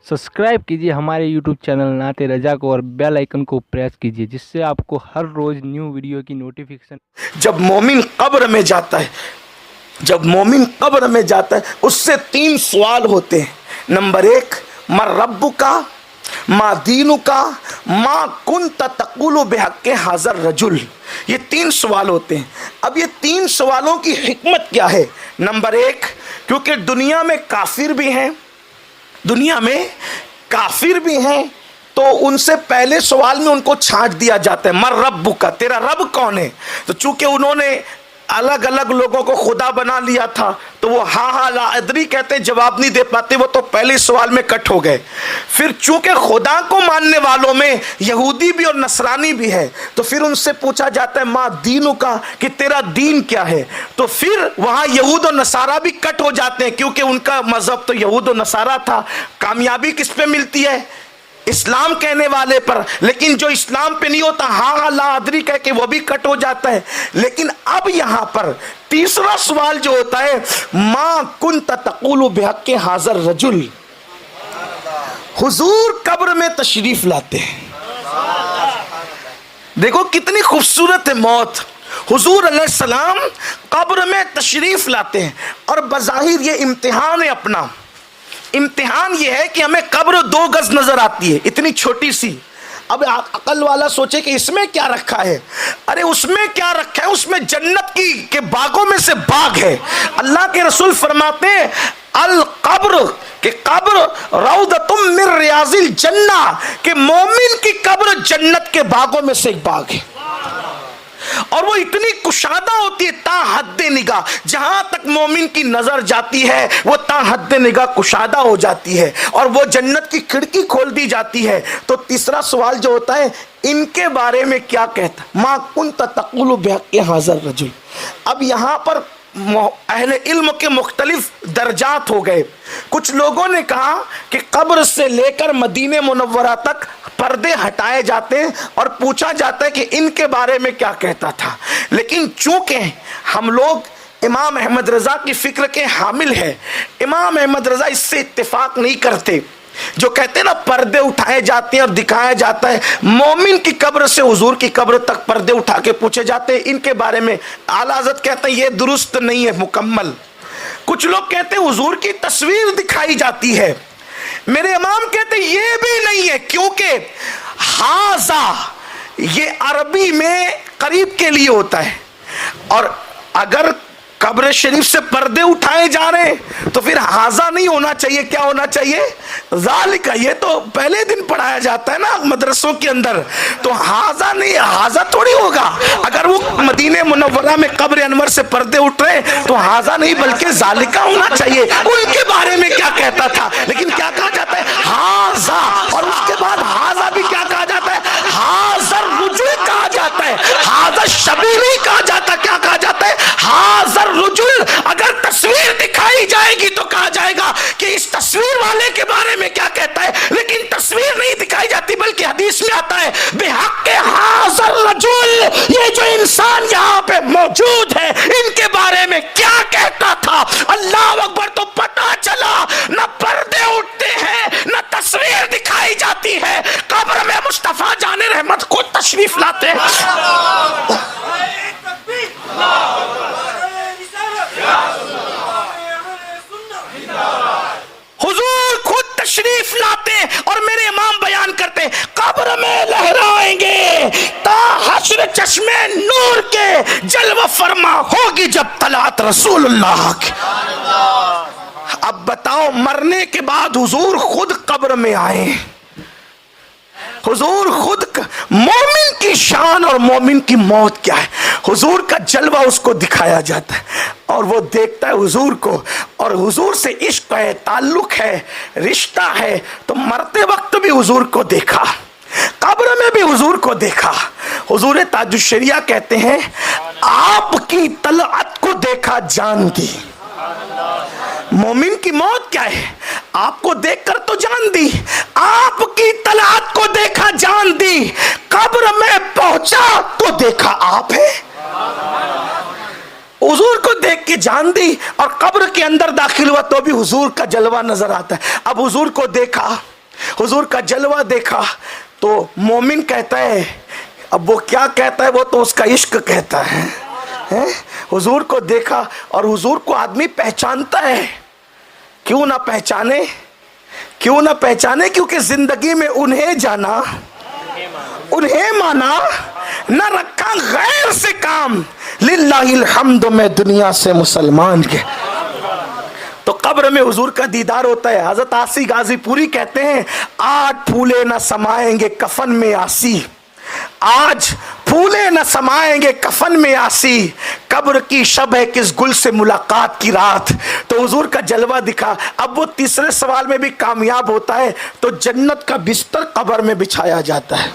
Subscribe कीजिए हमारे YouTube channel नाते रजा को और बेल आइकन को प्रेस कीजिए, जिससे आपको हर रोज न्यू वीडियो की नोटिफिकेशन। जब मोमिन कब्र में जाता है, जब मोमिन कब्र में जाता है, उससे 3 सवाल होते हैं। नंबर 1, मा रब्बुका, मा दीनुका, मा कुंत तकुलु बिहक्के हाज़र रजुल। ये 3 सवाल होते हैं। अब ये 3 सवालों की हिकमत क्या है? नंबर 1, क्योंकि दुनिया में काफिर भी हैं, दुनिया में काफिर भी हैं, तो उनसे पहले सवाल में उनको छांट दिया जाता है, मर रब्बु का, तेरा रब कौन है? तो चूंकि उन्होंने अलग अलग लोगों को खुदा बना लिया था, तो वो हाँ ला अदरी कहते, जवाब नहीं दे पाते, वो तो पहले सवाल में कट हो गए। फिर चूंकि खुदा को मानने वालों में यहूदी भी और नसरानी भी है, तो फिर उनसे पूछा जाता है माँ दीनों का, कि तेरा दीन क्या है? तो फिर वहां यहूद और नसारा भी कट हो जाते हैं, क्योंकि उनका मजहब तो यहूद और नसारा था। कामयाबी किस पे मिलती है? इस्लाम कहने वाले पर। लेकिन जो इस्लाम पे नहीं होता, हाँ ला अदरी कह के, वो भी कट हो जाता है। लेकिन अब यहां पर तीसरा सवाल जो होता है, मां कुंत तकुलु बिहक्के हाज़र रजुल। हुजूर कब्र में तशरीफ लाते हैं। देखो कितनी खूबसूरत है मौत। हुजूर अलैहिस्सलाम कब्र में तशरीफ लाते हैं, और बज़ाहिर ये इम्तिहान है अपना। इम्तिहान ये है कि हमें कब्र 2 गज नजर आती है, इतनी छोटी सी। अब अकल वाला सोचे कि इसमें क्या रखा है? अरे उसमें क्या रखा है? उसमें जन्नत के बागों में से बाग है। अल्लाह के रसूल फरमाते हैं अल कब्र, कि कब्र रौदतुम मिन रियाजिल जन्ना, कि मोमिन की कब्र जन्नत के बागों में से एक बाग है। और वो इतनी कुशादा होती है, ता हद्दे निगाह, जहां तक मोमिन की नजर जाती है वो ता हद्दे निगाह कुशादा हो जाती है, और वो जन्नत की खिड़की खोल दी जाती है। तो तीसरा सवाल जो होता है, इनके बारे में क्या कहता? मा कुंत तकुलु बिहक्के हाज़र रजुल। अब यहां पर अहले इल्म के मुख्तलिफ दर्जात हो गए। कुछ लोगों ने कहा कि कब्र से लेकर मदीने मुनव्वरा तक पर्दे हटाए जाते हैं और पूछा जाता है कि इनके बारे में क्या कहता था। लेकिन चूंकि हम लोग इमाम अहमद रजा की फिक्र के हामिल है, इमाम अहमद रजा इससे इत्तेफाक नहीं करते। जो कहते हैं ना, पर्दे उठाए जाते हैं और दिखाया जाता है, मोमिन की कब्र से हुजूर की कब्र तक पर्दे उठा के पूछे जाते हैं, इनके बारे में आला हज़रत कहते हैं ये दुरुस्त नहीं है मुकम्मल। कुछ लोग कहते हैं हुजूर की तस्वीर दिखाई जाती है। मेरे इमाम कहते हैं ये भी नहीं है, क्योंकि हाजा ये अरबी में करीब के लिए होता है, और अगर कब्र शरीफ से पर्दे उठाए जा रहे हैं तो फिर हाजा नहीं होना चाहिए, क्या होना चाहिए? ज़ालिका। ये तो पहले दिन पढ़ाया जाता है ना मदरसों के अंदर, तो हाजा नहीं, हाजा थोड़ी होगा। अगर वो मदीने मुनव्वरा में कब्र अनवर से पर्दे उठ रहे तो हाजा नहीं बल्कि ज़ालिका होना चाहिए। उनके बारे में क्या कहता था? लेकिन क्या कहा जाता है? हाजा। और उसके बाद हाजा भी क्या कहा जाता है? हाज़र रुजुल कहा जाता है, हाज़र शबीह नहीं कहा जाता। क्या कहा जाता है? हाज़र रुजुल। अगर तस्वीर दिखाई जाएगी तो कहा जाएगा कि इस तस्वीर वाले के बारे में क्या कहता है। लेकिन तस्वीर नहीं दिखाई जाती, बल्कि हदीस में आता है बिहक्के हाज़र रजुल, ये जो इंसान यहाँ पे मौजूद है इनके बारे में क्या कहता था। अल्लाह अकबर। तो पता चला न पर्दे उठते हैं न तस्वीर दिखाई जाती है, कब्र में मुस्तफा जाने रहमत खुद तशरीफ लाते हैं। हुजूर खुद तशरीफ लाते और मेरे इमाम बयान करते, कब्र में लहराएंगे ता हश्र चश्मे नूर के जलवा फरमा होगी जब तलात रसूलुल्लाह की। अब बताओ, मरने के बाद हुजूर खुद कब्र में आए, हुजूर खुद, मोमिन की शान और मोमिन की मौत क्या है? हुजूर का जलवा उसको दिखाया जाता है, और वो देखता है हुजूर को, और हुजूर से इश्क है, ताल्लुक है, रिश्ता है। तो मरते वक्त भी हुजूर को देखा, कब्र में भी हुजूर को देखा। हुजूर ताजुश्शरिया कहते हैं आपकी तलअत को देखा जान दी। मोमिन की मौत क्या है? आपको देखकर तो जान दी, आपकी तलअत को देखा जान दी, कब्र में पहुंचा तो देखा आप है। हुजूर को देख के जान दी और कब्र के अंदर दाखिल हुआ तो भी हुजूर का जलवा नजर आता है। अब हुजूर को देखा, हुजूर का जलवा देखा तो मोमिन कहता है, अब वो क्या कहता है, वो तो उसका इश्क कहता है। हुजूर को देखा और हुजूर को आदमी पहचानता है, क्यों ना पहचाने, क्यों ना पहचाने, क्योंकि जिंदगी में उन्हें जाना, उन्हें माना, न रखा गैर से काम, लिल्लाहिल हम्द में दुनिया से मुसलमान के। तो कब्र में हुजूर का दीदार होता है। हजरत आसी गाजीपुरी कहते हैं, आज फूले न समाएंगे कफन में आसी, आज फूले न समाएंगे कफन में आसी, कब्र की शब है किस गुल से मुलाकात की रात। तो हुजूर का जलवा दिखा। अब वो तीसरे सवाल में भी कामयाब होता है। तो जन्नत का बिस्तर कब्र में बिछाया जाता है,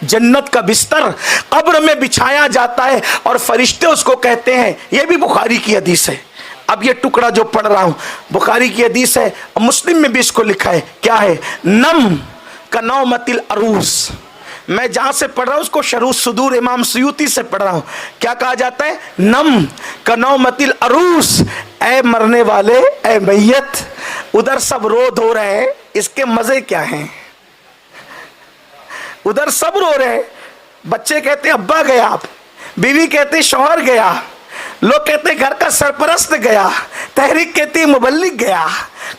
जन्नत का बिस्तर कब्र में बिछाया जाता है और फरिश्ते उसको कहते हैं, यह भी बुखारी की हदीस है, अब ये टुकड़ा जो पढ़ रहा हूं बुखारी की हदीस है, मुस्लिम में भी इसको लिखा है, क्या है, नम का नौमतिल अरूस। मैं जहां से पढ़ रहा हूं उसको शरूह सुदूर इमाम सुयूती से पढ़ रहा हूं। क्या कहा जाता है, नम का नौमतिल अरूस, ऐ मरने वाले, ऐ मैयत, उधर सब रो धो रहे हैं, इसके मजे क्या हैं, उधर सब रो रहे हैं। बच्चे कहते अब्बा गया, बीवी कहते शौहर गया, लोग कहते घर का सरपरस्त गया, तहरीक कहती मुबल्लिग गया,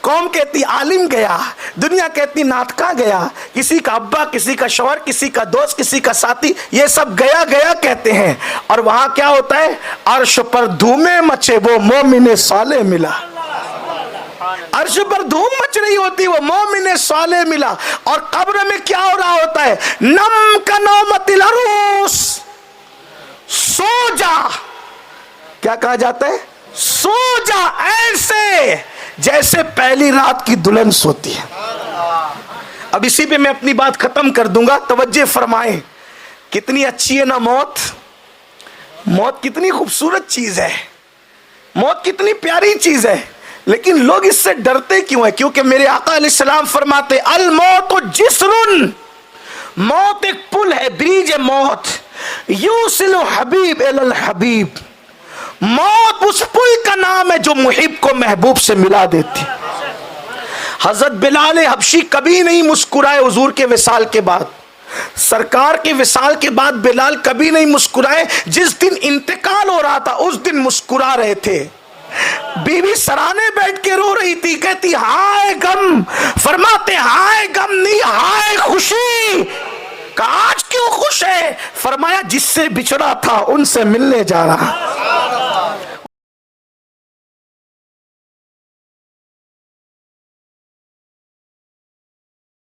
कौम कहती आलिम गया, दुनिया कहती नाटका गया, किसी का अब्बा, किसी का शौहर, किसी का दोस्त, किसी का साथी, ये सब गया गया कहते हैं। और वहां क्या होता है, अर्श पर धूमें मचे वो मोमिने साले मिला, अर्श पर धूम मच रही होती, वो मोमिने साले मिला। और कब्र में क्या हो रहा होता है, नम का नौमतिल अरूस, सो जा, क्या कहा जाता है, सो जा ऐसे जैसे पहली रात की दुल्हन सोती है। अब इसी पे मैं अपनी बात खत्म कर दूंगा, तवज्जो फरमाएं। कितनी अच्छी है ना मौत, मौत कितनी खूबसूरत चीज है, मौत कितनी प्यारी चीज है, लेकिन लोग इससे डरते क्यों है? क्योंकि मेरे आका अलैहिस्सलाम फरमाते, अल मौत जिस्रुन, मौत एक पुल है, ब्रिज है मौत, यूसिलु हबीब एल हबीब, मौत उस पुल का नाम है जो मुहिब को महबूब से मिला देती। हजरत बिलाल हबशी कभी नहीं मुस्कुराए हुजूर के विसाल के बाद, सरकार के विसाल के बाद बिलाल कभी नहीं मुस्कुराए। जिस दिन इंतकाल हो रहा था उस दिन मुस्कुरा रहे थे। बीवी सराने बैठ के रो रही थी, कहती हाय गम, फरमाते हाय गम नहीं हाय खुशी। आज क्यों खुश है? फरमाया जिससे बिछड़ा था उनसे मिलने जा रहा।